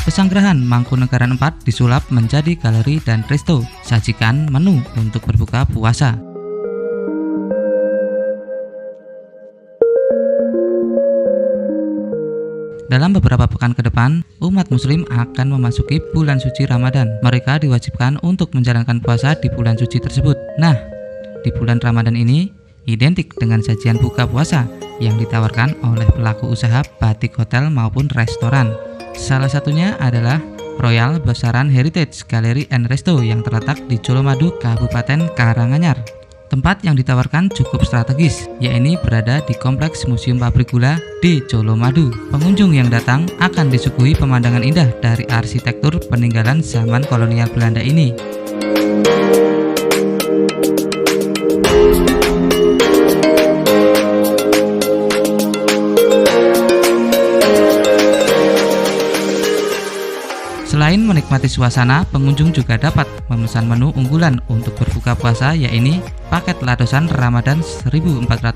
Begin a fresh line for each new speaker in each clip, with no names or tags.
Pesanggerahan Mangkunegaran 4 disulap menjadi galeri dan resto, sajikan menu untuk berbuka puasa. Dalam beberapa pekan ke depan, umat muslim akan memasuki bulan suci Ramadan. Mereka diwajibkan untuk menjalankan puasa di bulan suci tersebut. Nah, di bulan Ramadan ini identik dengan sajian buka puasa yang ditawarkan oleh pelaku usaha batik hotel maupun restoran. Salah satunya adalah Royal Besaran Heritage Gallery and Resto yang terletak di Colomadu, Kabupaten Karanganyar. Tempat yang ditawarkan cukup strategis, yaitu berada di Kompleks Museum Pabrik Gula di Colomadu. Pengunjung yang datang akan disuguhi pemandangan indah dari arsitektur peninggalan zaman kolonial Belanda ini. Selain menikmati suasana, pengunjung juga dapat memesan menu unggulan untuk berbuka puasa, yaitu paket ladosan Ramadan 1442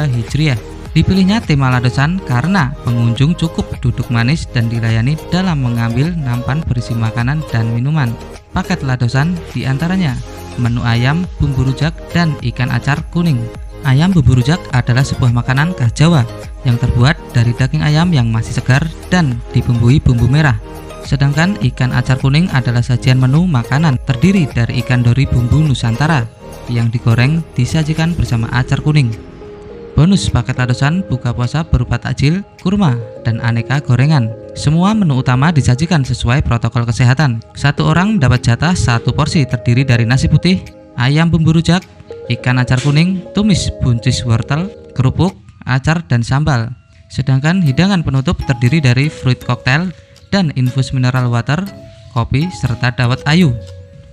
Hijriah. Dipilihnya tema ladosan karena pengunjung cukup duduk manis dan dilayani dalam mengambil nampan berisi makanan dan minuman. Paket ladosan diantaranya menu ayam, bumbu rujak, dan ikan acar kuning. Ayam bumbu rujak adalah sebuah makanan khas Jawa yang terbuat dari daging ayam yang masih segar dan dibumbui bumbu merah. Sedangkan ikan acar kuning adalah sajian menu makanan terdiri dari ikan dori bumbu Nusantara yang digoreng disajikan bersama acar kuning. Bonus paket ladosan buka puasa berupa takjil, kurma, dan aneka gorengan. Semua menu utama disajikan sesuai protokol kesehatan. Satu orang dapat jatah satu porsi terdiri dari nasi putih, ayam bumbu rujak, ikan acar kuning, tumis buncis wortel, kerupuk, acar, dan sambal. Sedangkan hidangan penutup terdiri dari fruit cocktail dan infus mineral water, kopi, serta dawet ayu.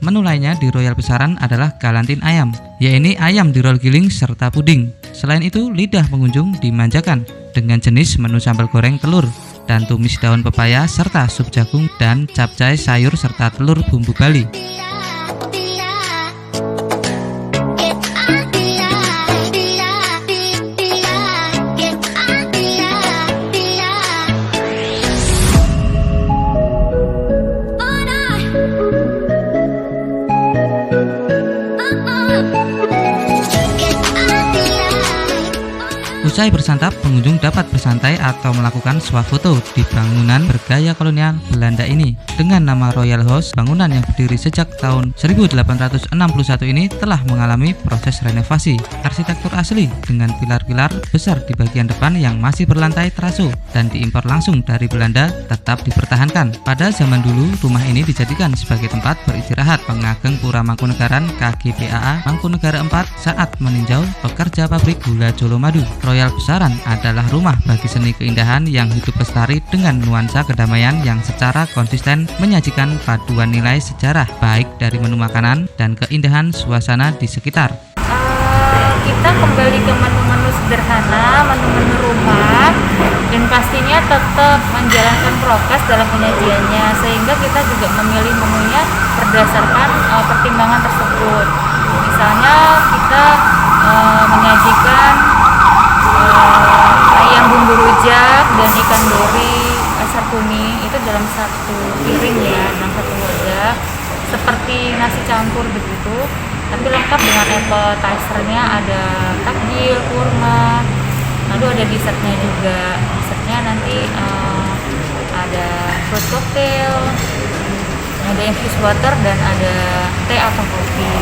Menu lainnya di Royal Besaran adalah galantin ayam, yaitu ayam dirol giling serta puding. Selain itu, lidah pengunjung dimanjakan dengan jenis menu sambal goreng telur dan tumis daun pepaya serta sup jagung dan capcay sayur serta telur bumbu Bali. Usai bersantap, pengunjung dapat bersantai atau melakukan swafoto di bangunan bergaya kolonial Belanda ini. Dengan nama Royal House, bangunan yang berdiri sejak tahun 1861 ini telah mengalami proses renovasi. Arsitektur asli dengan pilar-pilar besar di bagian depan yang masih berlantai teraso dan diimpor langsung dari Belanda tetap dipertahankan. Pada zaman dulu, rumah ini dijadikan sebagai tempat beristirahat pengageng Pura Mangkunegaran KGPAA Mangkunegara 4 saat meninjau pekerja pabrik gula Colomadu. Royal Besaran adalah rumah bagi seni keindahan yang hidup lestari dengan nuansa kedamaian yang secara konsisten menyajikan paduan nilai sejarah baik dari menu makanan dan keindahan suasana di sekitar.
Kita kembali ke menu-menu sederhana, menu-menu rumah, dan pastinya tetap menjalankan prokes dalam penyajiannya, sehingga kita juga memilih menunya berdasarkan pertimbangan tersebut. Misalnya kita menyajikan ayam bumbu rujak dan ikan dori acar kuning itu dalam satu piring ya, dalam satu wadah, seperti nasi campur begitu, tapi lengkap dengan appetizer-nya, ada takjil, kurma, lalu ada dessertnya juga. Dessertnya nanti ada fruit cocktail, ada infused water, dan ada teh atau kopi.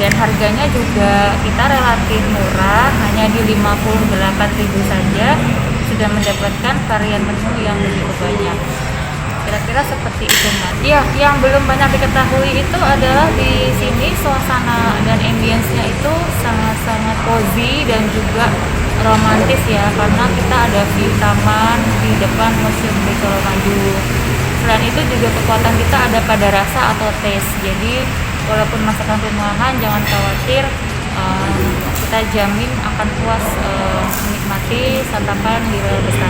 Dan harganya juga kita relatif murah, hanya di 58.000 saja sudah mendapatkan varian menu yang begitu banyak. Kira-kira seperti itu, Mas. Ya, yang belum banyak diketahui itu adalah di sini suasana dan ambience-nya itu sangat-sangat cozy dan juga romantis ya, karena kita ada view taman di depan Museum di Colomadu. Selain itu juga kekuatan kita ada pada rasa atau taste. Jadi walaupun masakan rumahan, jangan khawatir, kita jamin akan puas menikmati santapan di Royal Besaran.